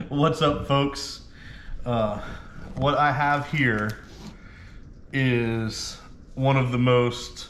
What's up, folks? What I have here is one of the most,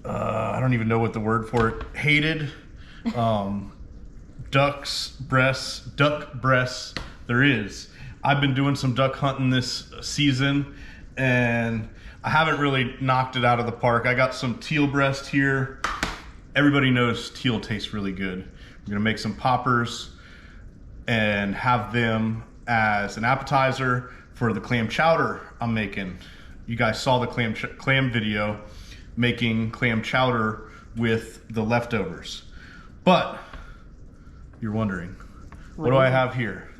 I don't even know what the word for it, hated duck breasts there is. I've been doing some duck hunting this season and I haven't really knocked it out of the park. I got some teal breast here. Everybody knows teal tastes really good. I'm gonna make some poppers and have them as an appetizer for the clam chowder I'm making. You guys saw the clam video making clam chowder with the leftovers. But you're wondering, what do I have here?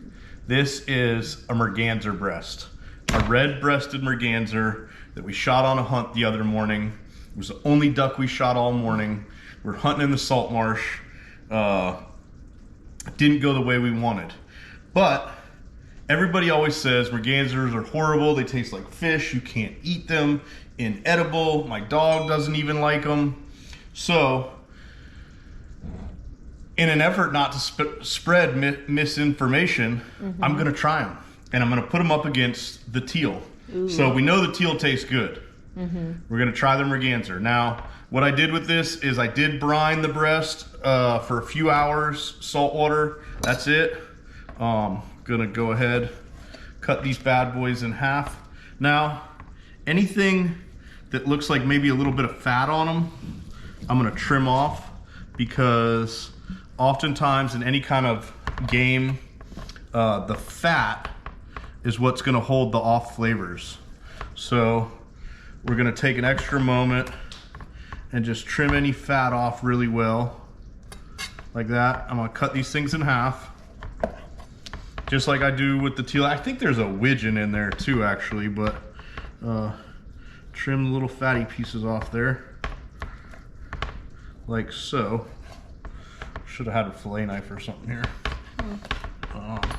This is a Merganser breast, a red-breasted Merganser that we shot on a hunt the other morning. It was the only duck we shot all morning. We're hunting in the salt marsh. Didn't go the way we wanted. But everybody always says Mergansers are horrible. They taste like fish. You can't eat them. Inedible. My dog doesn't even like them. So, in an effort not to spread misinformation, I'm gonna try them. And I'm gonna put them up against the teal. Ooh. So we know the teal tastes good. We're gonna try the Merganser. Now, what I did with this is I did brine the breast for a few hours, salt water, that's it. Gonna go ahead, cut these bad boys in half. Now, anything that looks like maybe a little bit of fat on them, I'm gonna trim off, because oftentimes in any kind of game, the fat is what's gonna hold the off flavors. So we're gonna take an extra moment and just trim any fat off really well, like that. I'm gonna cut these things in half, just like I do with the teal. I think there's a widgeon in there too, actually, but trim the little fatty pieces off there, like so. Should have had a fillet knife or something here.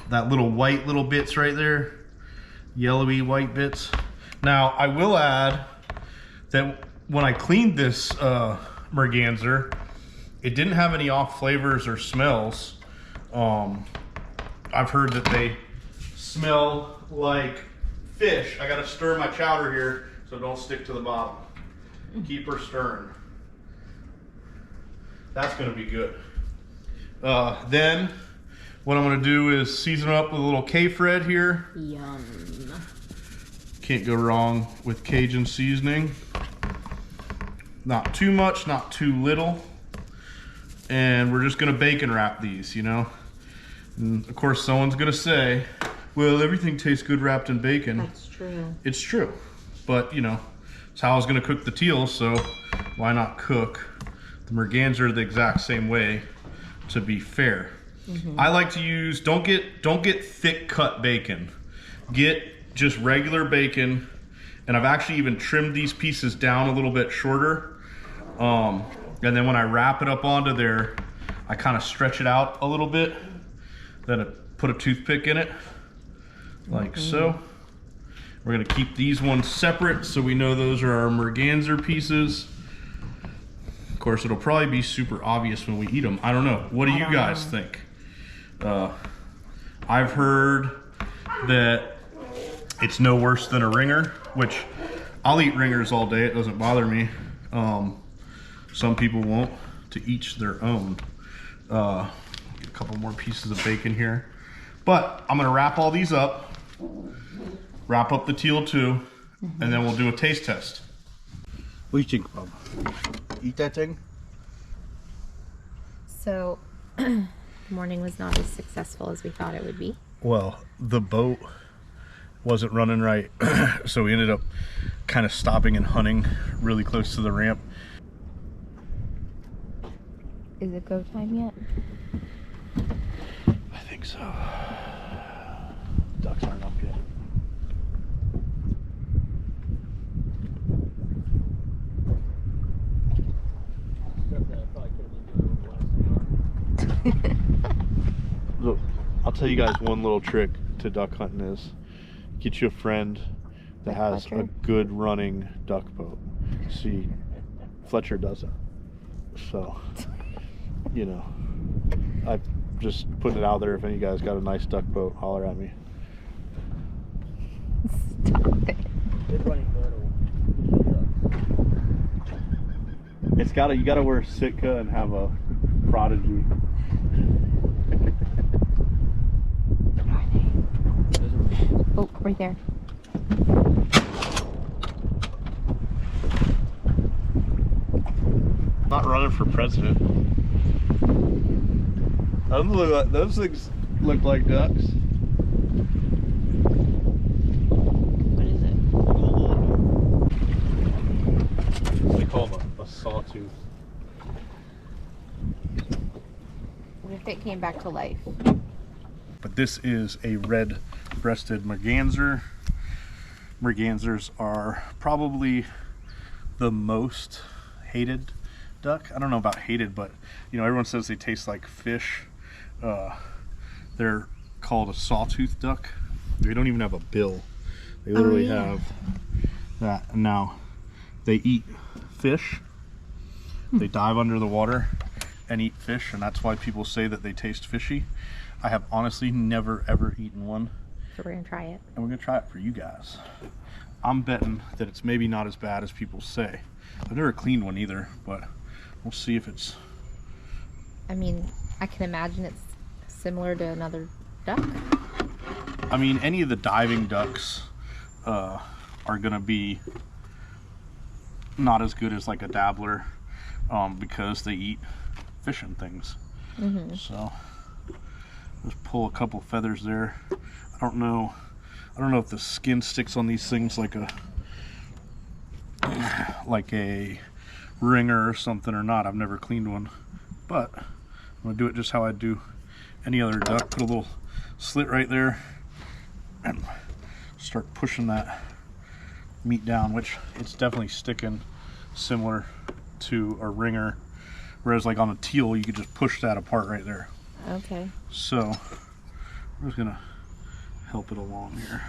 That little white little bits right there, yellowy white bits. Now I will add that when I cleaned this Merganser, it didn't have any off flavors or smells. I've heard that they smell like fish. I gotta stir my chowder here so don't stick to the bottom. Keep her stirring. That's gonna be good. Then what I'm gonna do is season up with a little K-Fred here. Yum. Can't go wrong with Cajun seasoning. Not too much, not too little. And we're just gonna bacon wrap these, you know? And of course someone's gonna say, well, everything tastes good wrapped in bacon. That's true. It's true, but you know, it's how I was gonna cook the teal, so why not cook the Merganser the exact same way, to be fair. I like to use, don't get thick cut bacon. Get just regular bacon, and I've actually even trimmed these pieces down a little bit shorter. And then when I wrap it up onto there, I kind of stretch it out a little bit. Then I put a toothpick in it, like so. We're gonna keep these ones separate so we know those are our Merganser pieces. Of course, it'll probably be super obvious when we eat them. I don't know. What do you guys think? I've heard that it's no worse than a ringer, which I'll eat ringers all day. It doesn't bother me. Some people won't. To each their own. Get a couple more pieces of bacon here. But I'm gonna wrap all these up. Wrap up the teal too, and then we'll do a taste test. What do you think, Bob? Eat that thing? So, the morning was not as successful as we thought it would be. Well, the boat wasn't running right, so we ended up kind of stopping and hunting really close to the ramp. Is it go time yet? I think so. Ducks aren't up yet. Look, I'll tell you guys one little trick to duck hunting is get you a friend that has a good running duck boat. See, Fletcher doesn't. So, you know, I've just putting it out there. If any of you guys got a nice duck boat, holler at me. It's gotta, you gotta wear Sitka and have a Prodigy. Oh, right there. Not running for president. Those things look like ducks. What is it? They call them a sawtooth. What if it came back to life? But this is a red-breasted merganser. Mergansers are probably the most hated duck. I don't know about hated, but you know, everyone says they taste like fish. They're called a sawtooth duck. They don't even have a bill. They literally have that. And now they eat fish. They dive under the water and eat fish, and that's why people say that they taste fishy. I have honestly never ever eaten one. So we're gonna try it. And we're gonna try it for you guys. I'm betting that it's maybe not as bad as people say. I've never cleaned one either, but we'll see if it's... I mean, I can imagine it's similar to another duck. I mean, any of the diving ducks are gonna be not as good as like a dabbler because they eat fish and things. So just pull a couple feathers there. I don't know if the skin sticks on these things like a ringer or something or not. I've never cleaned one, but I'm gonna do it just how I do any other duck. Put a little slit right there and start pushing that meat down, which it's definitely sticking similar to a ringer, whereas like on a teal you could just push that apart right there. Okay. So I'm just gonna help it along here.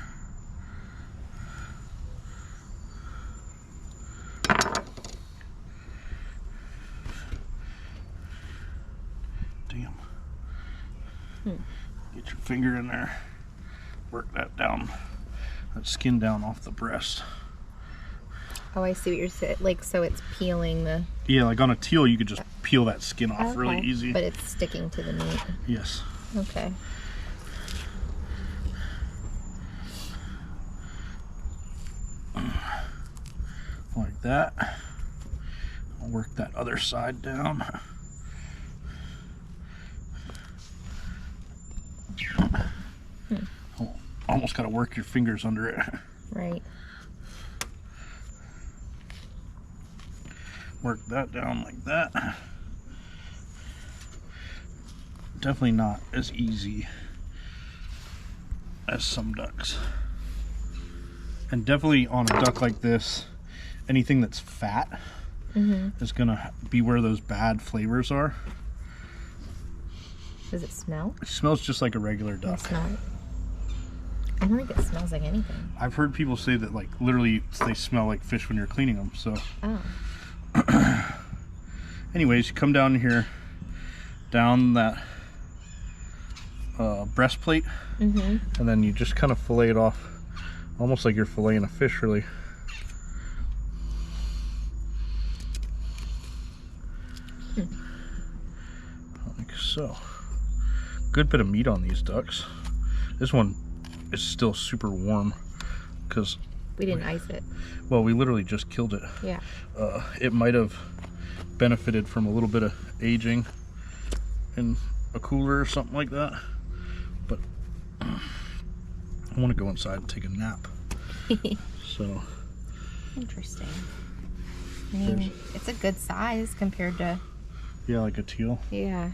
Damn. Get your finger in there. Work that down. That skin down off the breast. Oh, I see what you're saying. Like, so it's peeling the... Yeah, like on a teal you could just peel that skin off really easy. But it's sticking to the meat. Yes. Okay. Like that. I'll work that other side down. Almost got to work your fingers under it. Right. Work that down like that. Definitely not as easy as some ducks. And definitely on a duck like this, anything that's fat is gonna be where those bad flavors are. Does it smell? It smells just like a regular duck. I don't think it smells like anything. I've heard people say that like literally they smell like fish when you're cleaning them. So anyways, you come down here, down that breastplate, and then you just kind of fillet it off, almost like you're filleting a fish, really. Like so. Good bit of meat on these ducks. This one is still super warm because we didn't ice it. Well, we literally just killed it. Yeah. It might have benefited from a little bit of aging in a cooler or something like that, but I want to go inside and take a nap. So interesting. I mean, it's a good size compared to... Yeah, like a teal. Yeah.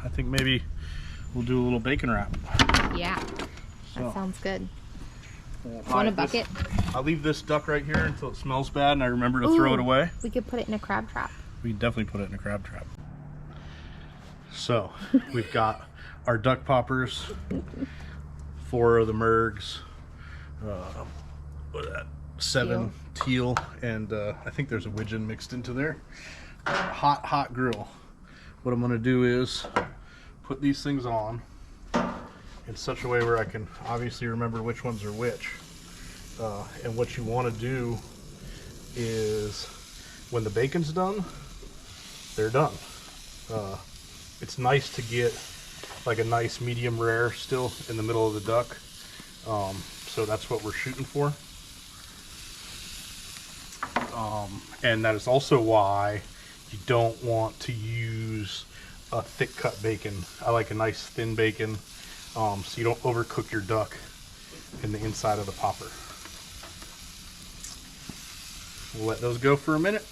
I think maybe we'll do a little bacon wrap. Yeah, So, that sounds good. Want Want a bucket? I'll leave this duck right here until it smells bad and I remember to throw it away. We could put it in a crab trap. We can definitely put it in a crab trap. So we've got our duck poppers 4 of the Mergs. What is that? 7 teal, and I think there's a widgeon mixed into there. Hot grill. What I'm gonna do is put these things on in such a way where I can obviously remember which ones are which. And what you want to do is when the bacon's done, they're done. It's nice to get like a nice medium rare still in the middle of the duck. So that's what we're shooting for. And that is also why you don't want to use a thick cut bacon. I like a nice thin bacon, so you don't overcook your duck in the inside of the popper. We'll let those go for a minute.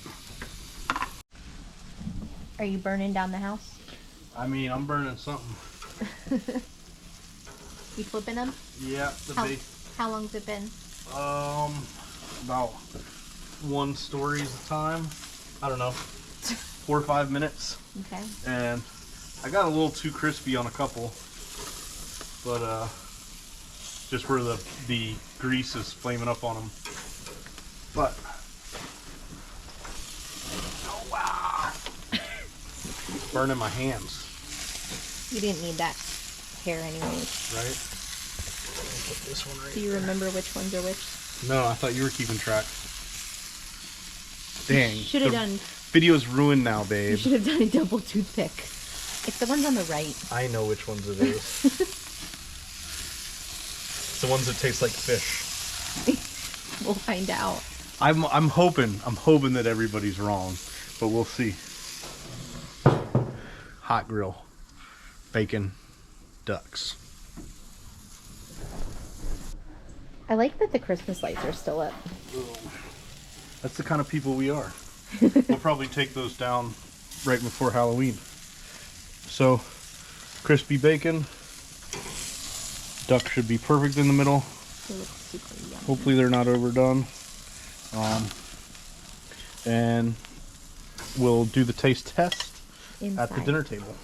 Are you burning down the house? I mean, I'm burning something. You flipping them? Yeah. How long's it been? About 1 story at a time. I don't know, 4 or 5 minutes. Okay. And I got a little too crispy on a couple, but just where the grease is flaming up on them. But oh wow, burning my hands. You didn't need that hair anyways. Right. I'll put this one right. Do you remember which ones are which? No, I thought you were keeping track. Dang. Should have done. Video's ruined now, babe. You should have done a double toothpick. It's the ones on the right. I know which ones it is. It's the ones that taste like fish. We'll find out. I'm hoping that everybody's wrong, but we'll see. Hot grill, bacon, ducks. I like that the Christmas lights are still up. That's the kind of people we are. We'll probably take those down right before Halloween. So, crispy bacon. Duck should be perfect in the middle. They look super yummy. Hopefully they're not overdone. And we'll do the taste test Inside. at the dinner table.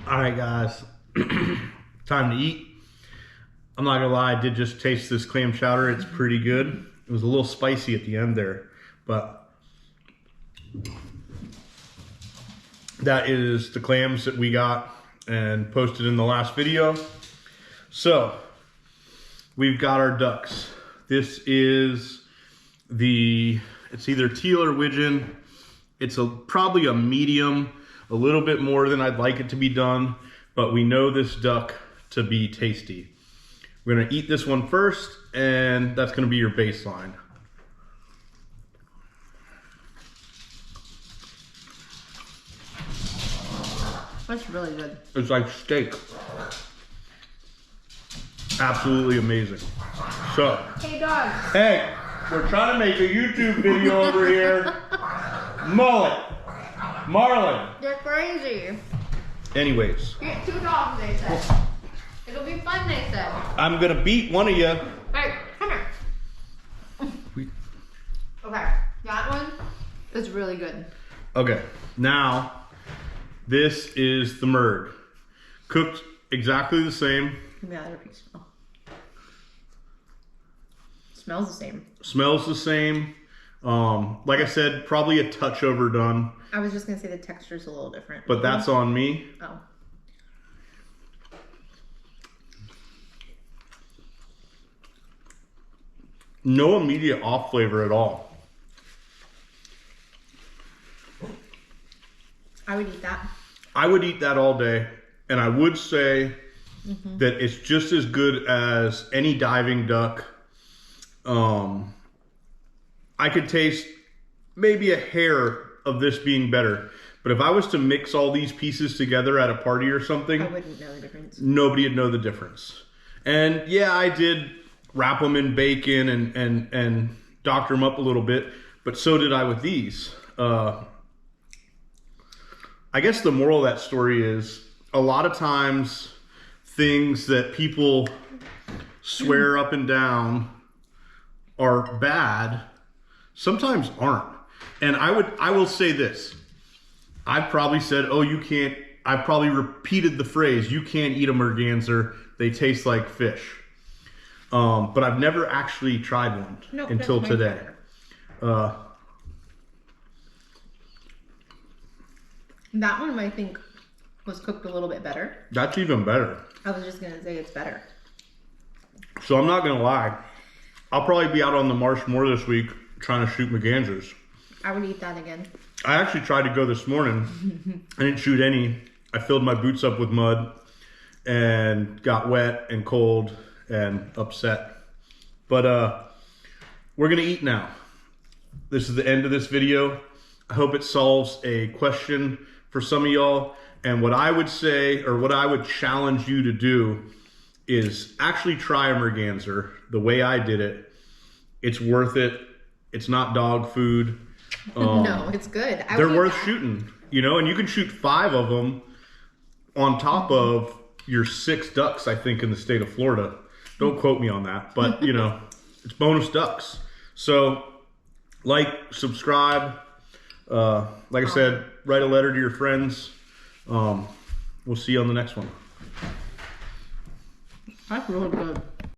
All right, guys. Time to eat. I'm not gonna lie, I did just taste this clam chowder. It's pretty good. It was a little spicy at the end there, but that is the clams that we got and posted in the last video. So we've got our ducks. This is it's either teal or widgeon. It's probably a medium, a little bit more than I'd like it to be done, but we know this duck to be tasty. We're gonna eat this one first, and that's gonna be your baseline. That's really good. It's like steak. Absolutely amazing. So, Hey, dog. hey, we're trying to make a YouTube video over here. Mullet, Marlin. They're crazy. Anyways, Get 2 dogs, they said. It'll be fun, they said. I'm gonna beat one of you. Hey, come here. Okay, that one is really good. Okay, now this is the Merg. Cooked exactly the same. Give me that other piece. Oh. Smells the same. Smells the same. Like I said, probably a touch overdone. I was just gonna say the texture's a little different. But that's on me. Oh. No immediate off flavor at all. I would eat that. I would eat that all day. And I would say that it's just as good as any diving duck. I could taste maybe a hair of this being better. But if I was to mix all these pieces together at a party or something, I wouldn't know the difference. Nobody would know the difference. And yeah, I did wrap them in bacon and doctor them up a little bit, but so did I with these. I guess the moral of that story is a lot of times things that people swear up and down are bad sometimes aren't. And I will say this. I've probably said, oh, you can't I've probably repeated the phrase, you can't eat a merganser, they taste like fish. But I've never actually tried one until today. That one I think was cooked a little bit better. That's even better. I was just gonna say it's better. So I'm not gonna lie, I'll probably be out on the marsh more this week trying to shoot mergansers. I would eat that again. I actually tried to go this morning. I didn't shoot any. I filled my boots up with mud and got wet and cold and upset. But we're gonna eat now. This is the end of this video. I hope it solves a question for some of y'all. And what I would say, or what I would challenge you to do, is actually try a merganser the way I did it. It's worth it. It's not dog food. No, it's good. They're worth shooting, you know, and you can shoot 5 of them on top of your 6 ducks, I think, in the state of Florida. Don't quote me on that, but you know, it's bonus ducks. So like, subscribe, like I said, write a letter to your friends. We'll see you on the next one. That's really good.